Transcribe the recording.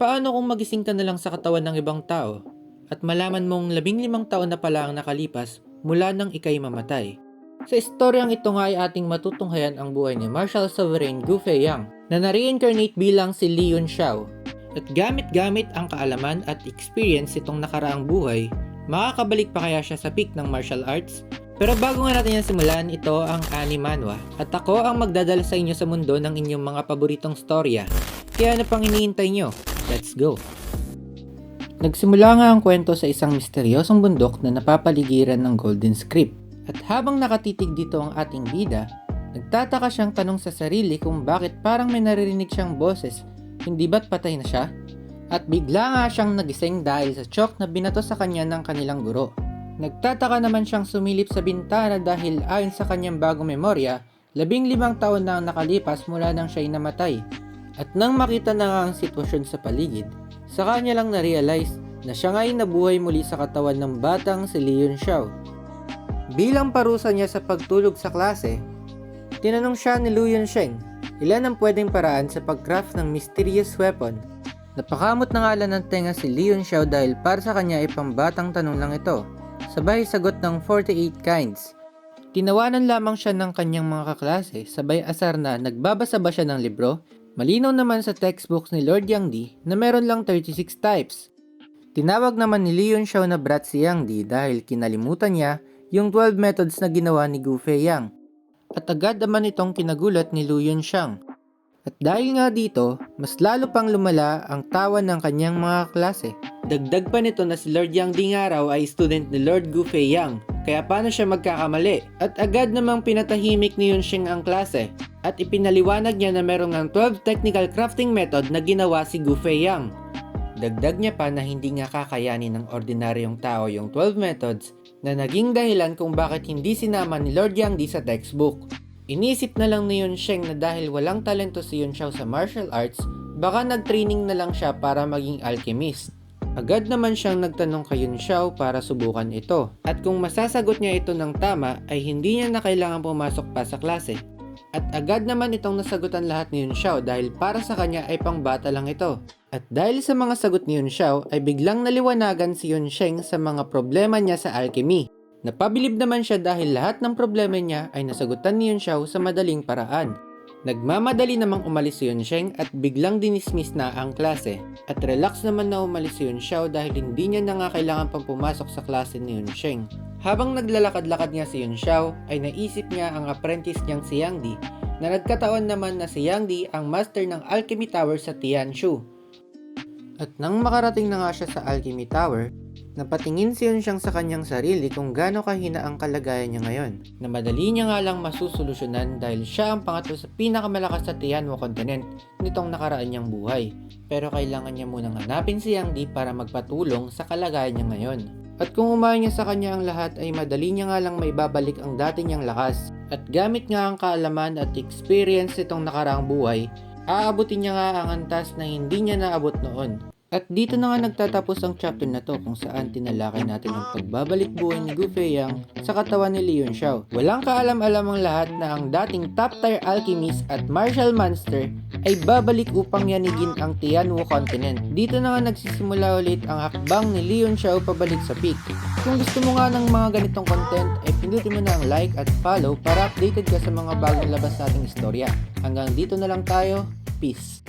Paano kung magising ka na lang sa katawan ng ibang tao at malaman mong 15 taon na pala ang nakalipas mula nang ika'y mamatay? Sa istoryang ito nga ay ating matutunghayan ang buhay ni Marshal Sovereign Gu Feiyang na na-reincarnate bilang si Li Yunxiao. At gamit-gamit ang kaalaman at experience itong nakaraang buhay, makakabalik pa kaya siya sa peak ng martial arts? Pero bago nga natin yan simulan, ito ang Ani Manhwa at ako ang magdadala sa inyo sa mundo ng inyong mga paboritong storya. Kaya ano pang iniintay nyo? Let's go! Nagsimula nga ang kwento sa isang misteryosong bundok na napapaligiran ng Golden Script. At habang nakatitig dito ang ating bida, nagtataka siyang tanong sa sarili kung bakit parang may naririnig siyang boses, hindi ba't patay na siya? At bigla nga siyang nagising dahil sa shock na binato sa kanya ng kanilang guro. Nagtataka naman siyang sumilip sa bintana dahil ayon sa kanyang bagong memorya, 15 taon na ang nakalipas mula nang siya'y namatay. At nang makita na nga ang sitwasyon sa paligid, saka niya lang na-realize na siya nga'y nabuhay muli sa katawan ng batang si Li Yunxiao. Bilang parusa niya sa pagtulog sa klase, tinanong siya ni Lu Yunsheng ilan ang pwedeng paraan sa pag-craft ng mysterious weapon. Napakamot na nga ng tenga si Li Yunxiao dahil para sa kanya ay pambatang tanong lang ito, sabay sagot ng 48 kinds. Tinawanan lamang siya ng kanyang mga kaklase, sabay asar na nagbabasa ba siya ng libro? Malinaw naman sa textbooks ni Lord Yang Di na meron lang 36 types. Tinawag naman ni Li Yunxiao na brat si Yang Di dahil kinalimutan niya yung 12 methods na ginawa ni Gu Feiyang. At agad naman itong kinagulat ni Lu Yunxiang. At dahil nga dito, mas lalo pang lumala ang tawa ng kanyang mga klase. Dagdag pa nito na si Lord Yang Di nga raw ay student ni Lord Gu Feiyang, kaya paano siya magkakamali? At agad namang pinatahimik ni Yunsheng ang klase. At ipinaliwanag niya na meron ng 12 technical crafting method na ginawa si Gu Feiyang. Dagdag niya pa na hindi nga kakayanin ng ordinaryong tao yung 12 methods na naging dahilan kung bakit hindi sinama ni Lord Yang Di sa textbook. Inisip na lang ni Yunsheng na dahil walang talento si Yunxiao sa martial arts, baka nag-training na lang siya para maging alchemist. Agad naman siyang nagtanong kay Yunxiao para subukan ito. At kung masasagot niya ito ng tama ay hindi niya na kailangan pumasok pa sa klase. At agad naman itong nasagutan lahat ni Yunxiao dahil para sa kanya ay pangbata lang ito. At dahil sa mga sagot ni Yunxiao ay biglang naliwanagan si Yunsheng sa mga problema niya sa alchemy. Napabilib naman siya dahil lahat ng problema niya ay nasagutan ni Yunxiao sa madaling paraan. Nagmamadali namang umalis si Yunsheng at biglang dinismiss na ang klase. At relax naman na umalis si Yunxiao dahil hindi niya na nga kailangan pang pumasok sa klase ni Yunsheng. Habang naglalakad-lakad nga si Yunxiao ay naisip niya ang apprentice niyang si Yang Di na nagkataon naman na si Yang Di ang master ng Alchemy Tower sa Tianshu. At nang makarating na nga siya sa Alchemy Tower, napatingin si Yunxiang sa kanyang sarili kung gaano kahina ang kalagayan niya ngayon, na madali niya nga lang masusolusyonan dahil siya ang pangatlo sa pinakamalakas sa Tianwo continent nitong nakaraan niyang buhay. Pero kailangan niya munang hanapin si Yang Di para magpatulong sa kalagayan niya ngayon. At kung umayon niya sa kanya ang lahat ay madali niya nga lang maibabalik ang dati niyang lakas. At gamit nga ang kaalaman at experience nitong nakaraang buhay, aabutin niya nga ang antas na hindi niya naabot noon. At dito na nga nagtatapos ang chapter na to kung saan tinalakay natin ang pagbabalik buhay ni Gu Feiyang sa katawan ni Li Yunxiao. Walang kaalam-alam ang lahat na ang dating top tier alchemist at martial monster ay babalik upang yanigin ang Tianwo continent. Dito na nga nagsisimula ulit ang hakbang ni Li Yunxiao pabalik sa peak. Kung gusto mo nga ng mga ganitong content ay pindutin mo na ang like at follow para updated ka sa mga bagong labas nating istorya. Hanggang dito na lang tayo. Peace!